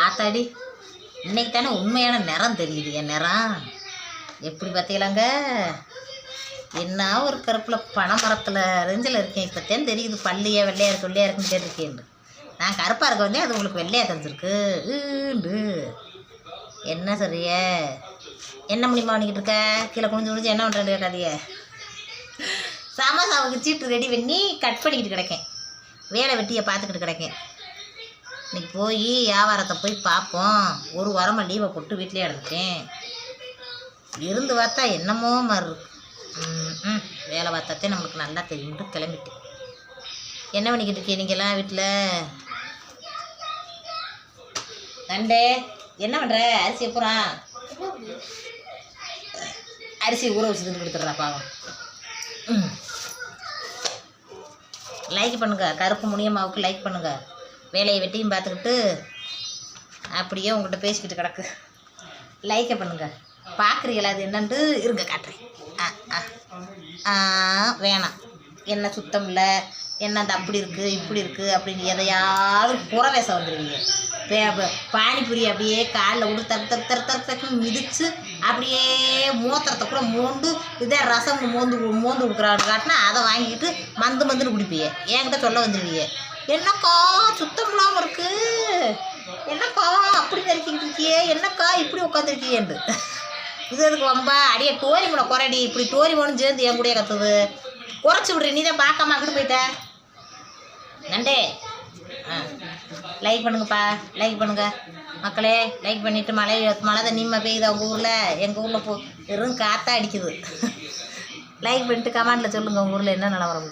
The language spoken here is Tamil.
ஆத்தாடி, இன்னைக்கு தானே உண்மையான நிறம் தெரியுது. என் நிறம் எப்படி பார்த்தீங்களாங்க? என்ன ஒரு கருப்பில் பனைமரத்தில் ரெஞ்சில் இருக்கேன். இப்போத்தேன் தெரியுது பள்ளியாக வெள்ளையாக இருக்கு வெள்ளையாக இருக்குன்னு கேட்டிருக்கேன். நான் கருப்பாக இருக்க வந்தே அது உங்களுக்கு வெள்ளையாக தெரிஞ்சிருக்கு. என்ன சரியே? என்ன முடியுமா பண்ணிக்கிட்டு இருக்க? கீழே குனிஞ்சு என்ன பண்ணுறேன் கேட்காதிய. சமோசாவுக்கு சீட்டு ரெடி பண்ணி கட் பண்ணிக்கிட்டு கிடக்கேன். வேலை வெட்டியை பார்த்துக்கிட்டு கிடக்கேன். இன்னைக்கு போய் வியாபாரத்தை போய் பார்ப்போம். ஒரு வாரமாக லீவை போட்டு வீட்டிலே எடுத்துட்டேன். இருந்து பார்த்தா என்னமோ மாதிரி இருக்கு. வேலை பார்த்தாத்தே நம்மளுக்கு நல்லா தெரியும்ட்டு கிளம்பிட்டேன். என்ன பண்ணிக்கிட்டு இருக்கீங்க நீங்கள்லாம் வீட்டில்? நண்டே என்ன பண்ணுற? அரிசி எப்போ அரிசி ஊற வச்சு தின்னு கொடுத்துட்றா பாவம். லைக் பண்ணுங்க, கருப்பு முனியம்மாவுக்கு லைக் பண்ணுங்க. வேலையை வெட்டியும் பார்த்துக்கிட்டு அப்படியே உங்கள்கிட்ட பேசிக்கிட்டு கிடக்கு. லைக்கை பண்ணுங்க. பார்க்குறீங்களா? அது என்னன்ட்டு இருங்க காட்டுறேன். வேணாம், என்ன சுத்தம் இல்லை, என்ன அது அப்படி இருக்குது இப்படி இருக்குது அப்படின்னு எதையாவது புறவேசம் வந்துடுவீங்க. பானிபுரி அப்படியே காலில் விட்டு தப்புன்னு மிதித்து அப்படியே மூத்திரத்தை கூட மோண்டு இதே ரசம் மோந்து கொடுக்குறான்னு காட்டினா அதை வாங்கிக்கிட்டு மந்துன்னு குடிப்பீங்க. என்கிட்ட சொல்ல வந்துடுவீங்க, என்னக்கா சுத்தம் இல்லாமல் இருக்குது, என்னக்கா அப்படி நறுக்கிக்கிட்டு இருக்கியே, என்னக்கா இப்படி உட்காந்துருக்கியேன்ட்டு. இது எதுக்கு வம்பா? அடியே டோரி முனை குறைடி, இப்படி டோரி மோனும் சேர்ந்து என் கூடயே கற்றுது. குறைச்சி விட்றேன், நீ தான் பார்க்காம அங்கிட்டு போயிட்ட. நண்டே லைக் பண்ணுங்கப்பா, லைக் பண்ணுங்க மக்களே. லைக் பண்ணிவிட்டு மழை தண்ணிமா பெய்யுதா உங்கள் ஊரில்? எங்கள் ஊரில் வெறும் காற்றா அடிக்குது. லைக் பண்ணிட்டு கமெண்டில் சொல்லுங்கள் உங்கள் ஊரில் என்ன நிலவரம்.